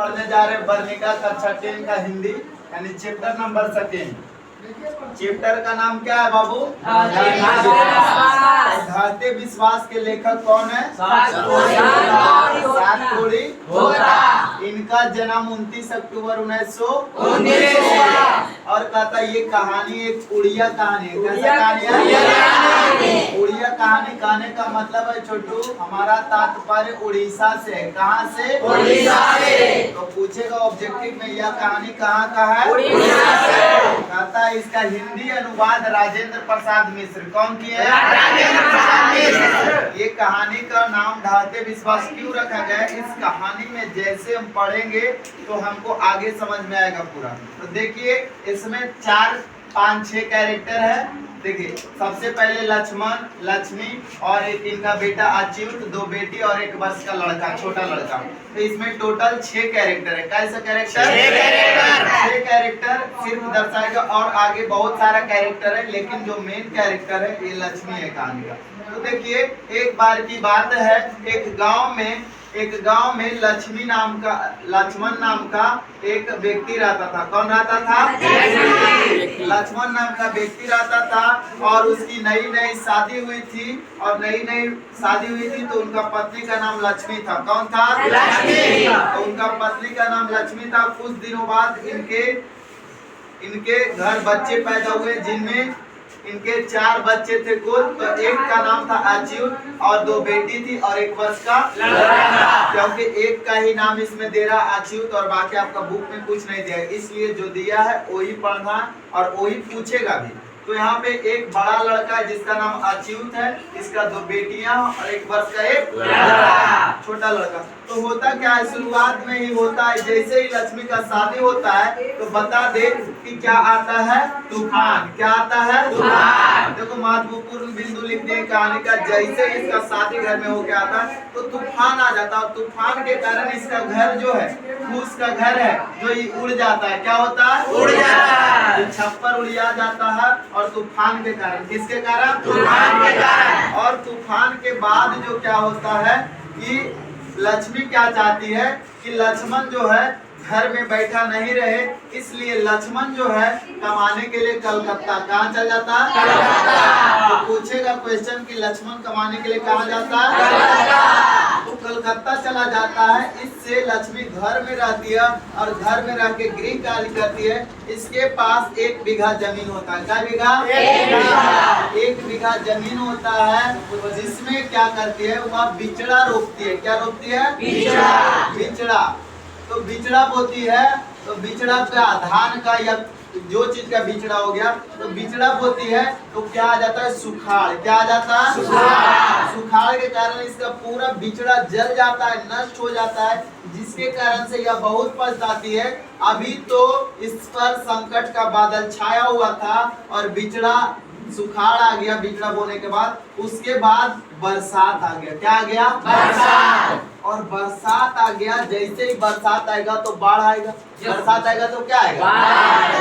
पढ़ने जा रहे हैं वर्णिका कक्षा 10 का हिंदी यानी चैप्टर नंबर 2। चैप्टर का नाम क्या है बाबू? ढाते विश्वास के लेखक कौन है? सातकोड़ी इनका जन्म 29 अक्टूबर 1919 और कहता ये कहानी एक उड़िया कहानी है। कैसा कहानी है? उड़िया कहानी कहने का मतलब है छोटू हमारा तात्पर्य उड़ीसा से है। कहाँ से? उड़ीसा से। तो पूछेगा ऑब्जेक्टिव में यह कहानी कहाँ का है? उड़ीसा से। कहता है इसका हिंदी अनुवाद राजेंद्र प्रसाद मिश्र। कौन किया है? राजेंद्र प्रसाद मिश्र। ये कहानी का नाम ढाते विश्वास क्यों रखा गया? इस कहानी में जैसे हम पढ़ेंगे तो हमको आगे समझ में आएगा पूरा। तो देखिए इसमें 4, 5, 6 कैरेक्टर है। देखिए सबसे पहले लक्ष्मण, लक्ष्मी और एक इनका बेटा अच्युत, 2 बेटी और 1 वर्ष का लड़का, छोटा लड़का। तो इसमें टोटल 6 कैरेक्टर है। कैसा कैरेक्टर? 6 कैरेक्टर सिर्फ दर्शाएगा और आगे बहुत सारा कैरेक्टर है, लेकिन जो मेन कैरेक्टर है ये लक्ष्मी है कहानी का। तो देखिए एक बार की बात है, एक गांव में लक्ष्मण नाम का एक व्यक्ति रहता था। कौन रहता था? लक्ष्मण नाम का व्यक्ति रहता था और उसकी नई शादी हुई थी तो उनका पत्नी का नाम लक्ष्मी था। कौन था? लक्ष्मी। तो उनका पत्नी का नाम लक्ष्मी था। कुछ दिनों बाद इनके घर बच्चे पैदा हुए जिनमें इनके 4 बच्चे थे कुल। तो एक का नाम था अच्युत और 2 बेटी थी और 1 वर्ष का लड़का। क्योंकि एक का ही नाम इसमें दे रहा अच्युत और बाकी आपका बुक में कुछ नहीं दिया, इसलिए जो दिया है वही पढ़ना और वही पूछेगा भी। तो यहाँ पे एक बड़ा लड़का है जिसका नाम अच्युत है, इसका 2 बेटियां और 1 वर्ष का एक छोटा लड़का। तो होता क्या है, शुरुआत में ही होता है जैसे ही लक्ष्मी का शादी होता है तो बता दे कि क्या आता है? तूफान। क्या आता है? तूफान। देखो महत्वपूर्ण बिंदु लिख दे कहानी का। जैसे ही इसका शादी घर में होके आता है तो तूफान आ जाता है और तूफान के कारण इसका घर जो है फूस का घर है जो ये उड़ जाता है। क्या होता है? उड़ जाता है। छप्पर उड़िया जाता है और तूफान के कारण। किसके कारण? तूफान के कारण। और तूफान के बाद जो क्या होता है कि लक्ष्मी क्या चाहती है कि लक्ष्मण जो है घर में बैठा नहीं रहे, इसलिए लक्ष्मण जो है कमाने के लिए कलकत्ता। कहाँ चल जाता है? कलकत्ता। तो पूछेगा क्वेश्चन कि लक्ष्मण कमाने के लिए कहाँ जाता है? कलकत्ता। तो कलकत्ता चला जाता है। इससे लक्ष्मी घर में रहती है और घर में रह के गृह कार्य करती है। इसके पास 1 बीघा जमीन होता है। क्या बीघा? 1 बीघा जमीन होता है जिसमें क्या करती है वह बिचड़ा रोपती है। क्या रोपती है? बिचड़ा। तो बिचड़ा बोती है तो बिचड़ा का धान का या जो चीज का बिचड़ा हो गया तो बिचड़ा बोती है तो क्या आ जाता है? सुखाड़। क्या आ जाता है? सुखाड़ के कारण इसका पूरा बिचड़ा जल जाता है, नष्ट हो जाता है, जिसके कारण से यह बहुत पछताती है। अभी तो इस पर संकट का बादल छाया हुआ था और बिचड़ा सुखाड़ आ गया बिचड़ा बोने के बाद। उसके बाद बरसात आ गया। क्या आ गया? बरसात। और बरसात आ गया। जैसे ही बरसात आएगा तो बाढ़ आएगा। बरसात आएगा तो क्या आएगा?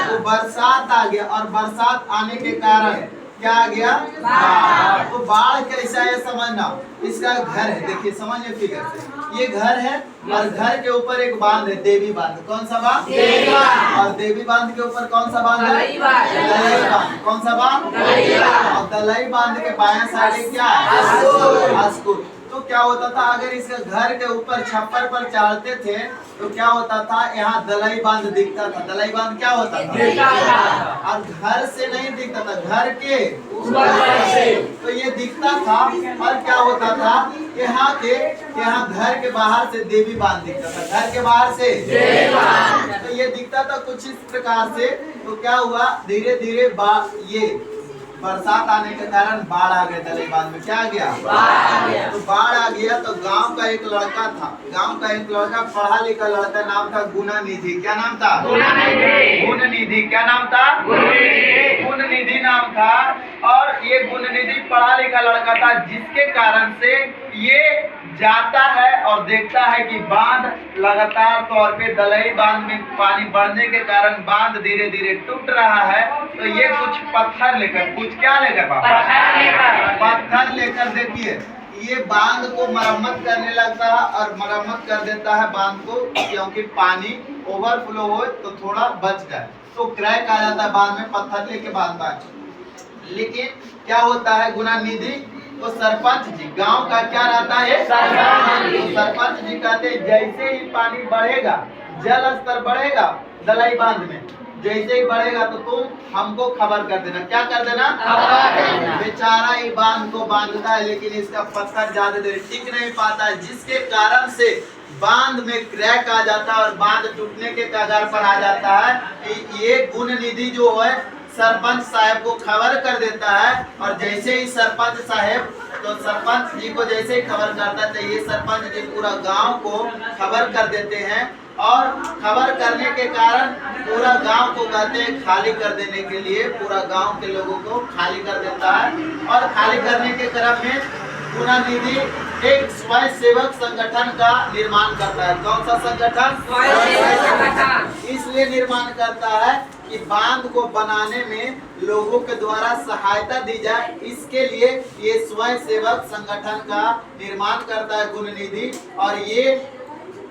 तो बरसात आ गया और बरसात आने के कारण क्या आ गया? बाढ़। तो बाढ़ कैसा है समझना। इसका घर है, देखिए समझिए फिगर से। ये घर है और घर के ऊपर एक बांध है, देवी बांध। कौन सा बांध? देवी बांध। और देवी बांध के ऊपर कौन सा बांध है? दलई बांध। कौन सा बांध? और दलई बांध के बाएं साइड क्या है? अस्कुर। तो क्या होता था अगर इसके घर के ऊपर छप्पर पर चढ़ते थे तो क्या होता था? यहाँ दलई बांध दिखता था। दलई बांध क्या होता था? और घर से नहीं दिखता था, घर के ऊपर से तो ये दिखता था। और क्या होता था यहाँ घर के बाहर से देवी बांध दिखता था। घर के बाहर से तो ये दिखता था कुछ इस प्रकार से। तो क्या हुआ धीरे धीरे ये बरसात आने के कारण बाढ़ आ गया। दलई बांध में क्या आ गया? तो बाढ़ आ गया। तो गांव का एक लड़का था, पढ़ा लिखा लड़का, नाम था गुणनिधि। क्या नाम था? गुणनिधि। क्या नाम था? गुणनिधि नाम था। और ये गुणनिधि पढ़ा लिखा लड़का था, जिसके कारण से ये जाता है और देखता है कि बांध लगातार तौर पे दलई बांध में पानी बढ़ने के कारण बांध धीरे धीरे टूट रहा है। तो ये कुछ पत्थर लेकर, कुछ क्या लेकर? पत्थर लेकर देखिए ये बांध को मरम्मत करने लगता है और मरम्मत कर देता है बांध को, क्योंकि पानी ओवरफ्लो हो तो थोड़ा बच जाए। तो क्रैक आ जाता है बांध में, पत्थर लेके बांधता है। लेकिन क्या होता है गुणानिधि, तो सरपंच जी गांव का क्या रहता है, तो सरपंच जी कहते हैं जैसे ही पानी बढ़ेगा, जल स्तर बढ़ेगा दलाई बांध में, जैसे ही बढ़ेगा तो तुम हमको खबर कर देना। क्या कर देना? बेचारा ये बांध को बांधता है, लेकिन इसका पत्थर ज्यादा देर टिक नहीं पाता है, जिसके कारण से बांध में क्रैक आ जाता है और बांध टूटने के कगार पर आ जाता है। ये गुणनिधि जो है सरपंच साहब को खबर कर देता है, और जैसे ही सरपंच साहब, तो सरपंच जी को जैसे ही खबर करता है तो ये सरपंच जी पूरा गांव को खबर कर देते हैं, और खबर करने के कारण पूरा गांव को कहते हैं खाली कर देने के लिए, पूरा गांव के लोगों को खाली कर देता है। और खाली करने के क्रम में गुणानिधि एक स्वयं सेवक संगठन का निर्माण करता है। कौन सा संगठन? इसलिए निर्माण करता है कि बांध को बनाने में लोगों के द्वारा सहायता दी जाए, इसके लिए ये स्वयं सेवक संगठन का निर्माण करता है गुणनिधि। और ये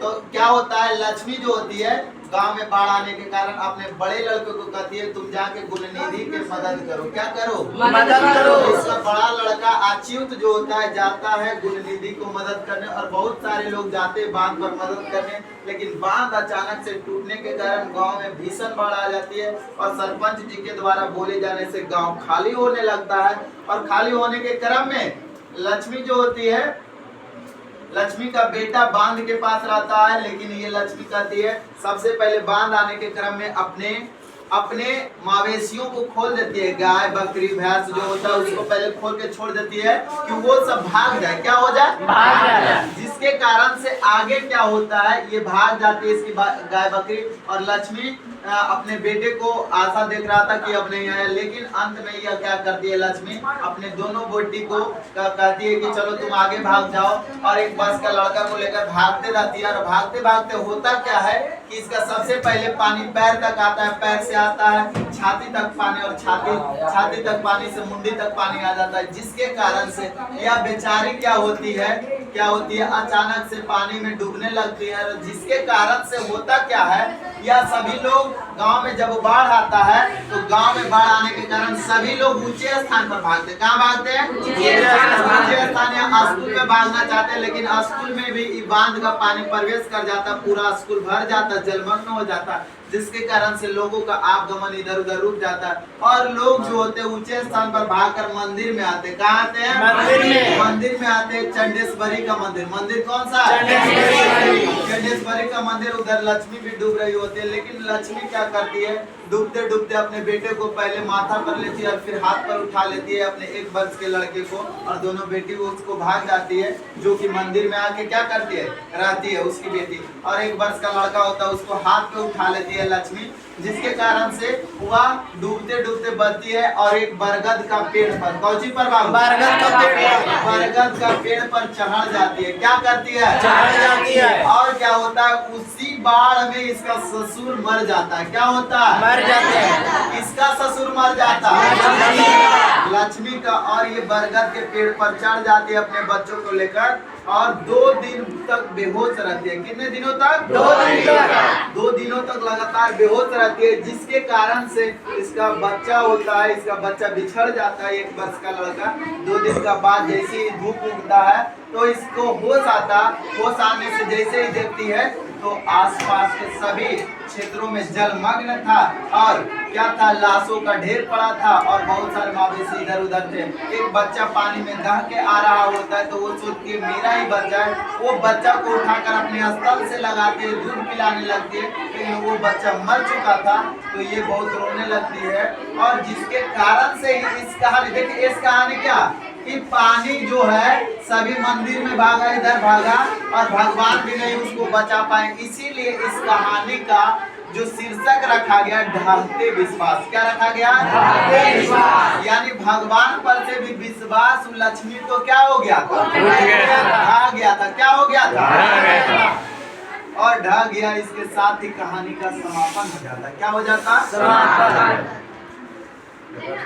तो क्या होता है, लक्ष्मी जो होती है गांव में बाढ़ आने के कारण अपने बड़े लड़के को कहती है तुम जाके गुणनिधि के मदद करो। क्या करो? मदद करो। इसका बड़ा लड़का अच्युत जो होता है जाता है गुणनिधि को मदद करने, और बहुत सारे लोग जाते हैं बांध पर मदद करने, लेकिन बांध अचानक से टूटने के कारण गांव में भीषण बाढ़ आ जाती है, और सरपंच जी के द्वारा बोले जाने से गांव खाली होने लगता है। और खाली होने के क्रम में लक्ष्मी जो होती है, लक्ष्मी का बेटा बांध के पास रहता है, लेकिन ये लक्ष्मी कहती है सबसे पहले बांध आने के क्रम में अपने मवेशियों को खोल देती है, गाय बकरी भैंस जो होता है उसको पहले खोल के छोड़ देती है कि वो सब भाग जाए। क्या हो जाए? भाग जाए। जिसके कारण से आगे क्या होता है, ये भाग जाती है इसकी गाय बकरी, और लक्ष्मी अपने बेटे को आशा देख रहा था कि अब नहीं आया, लेकिन अंत में यह क्या करती है लक्ष्मी, अपने दोनों बेटी को कहती है कि चलो तुम आगे भाग जाओ, और एक बस का लड़का को लेकर भागते रहती है। और भागते भागते होता क्या है कि इसका सबसे पहले पानी पैर तक आता है, पैर से आता है छाती तक पानी, और छाती तक पानी से मुंडी तक पानी आ जाता है, जिसके कारण से यह बेचारी क्या होती है अचानक से पानी में डूबने लगती है। जिसके कारण से होता क्या है, यह सभी लोग गांव में जब बाढ़ आता है तो गांव में बाढ़ आने के कारण सभी लोग ऊंचे स्थान पर भागते हैं। कहाँ भागते हैं? ऊंचे स्थान या स्कूल में भागना चाहते हैं, लेकिन स्कूल में भी बांध का पानी प्रवेश कर जाता, पूरा स्कूल भर जाता, जलमग्न हो जाता, जिसके कारण से लोगों का आवागमन इधर उधर रुक जाता है। और लोग जो होते हैं ऊंचे स्थान पर भागकर मंदिर में आते। कहाँ आते हैं? मंदिर में आते हैं। चंडेश्वरी का मंदिर कौन सा? चंडेश्वरी का मंदिर। उधर लक्ष्मी भी डूब रही होती है, लेकिन लक्ष्मी क्या करती है, डूबते डूबते अपने बेटे को पहले माथा पर लेती है और फिर हाथ पर उठा लेती है अपने 1 वर्ष के लड़के को, और दोनों बेटी उसको भाग जाती है, जो कि मंदिर में आके क्या करती है, रहती है उसकी बेटी। और 1 वर्ष का लड़का होता है, उसको हाथ पे उठा लेती है लक्ष्मी, जिसके कारण से वह डूबते डूबते बचती है। और एक बरगद का पेड़ पर, कौची पर बाबू? बरगद का पेड़ पर चढ़ जाती है। क्या करती है? चढ़ जाती है। और क्या होता है, उसी बाढ़ में इसका ससुर मर जाता है। क्या होता है? मर जाते हैं। इसका ससुर मर जाता है लक्ष्मी का। और ये बरगद के पेड़ पर चढ़ जाती है अपने बच्चों को लेकर, और 2 दिन तक बेहोश रहती है। कितने दिनों तक? 2 दिन तक। 2 दिनों तक लगातार बेहोश रहती है, जिसके कारण से इसका बच्चा होता है, इसका बच्चा बिछड़ जाता है, 1 वर्ष का लड़का। 2 दिन का बाद जैसे ही धूप उगता है तो इसको होश आने से जैसे ही देखती है तो आसपास के सभी क्षेत्रों में जलमग्न था, और क्या था, लाशों का ढेर पड़ा था, और बहुत सारे मवेशी इधर उधर थे। एक बच्चा पानी में दह के आ रहा होता है, तो वो सोचती है मेरा ही बच्चा है, वो बच्चा को उठाकर अपने स्थल से लगाते है, दूध पिलाने लगती है, लेकिन वो बच्चा मर चुका था। तो ये बहुत रोने लगती है, और जिसके कारण से इस कहानी, देखिए इस कहानी क्या कि पानी जो है सभी मंदिर में भागा, इधर भागा, और भगवान भी नहीं उसको बचा पाए। इसीलिए इस कहानी का जो शीर्षक रखा गया, ढहते विश्वास। क्या रखा गया? ढहते विश्वास। यानी भगवान पर से भी विश्वास लक्ष्मी तो क्या हो गया था? ढह गया था। क्या हो गया था? और ढह गया। इसके साथ ही कहानी का समापन हो जाता। क्या हो जाता? समापन।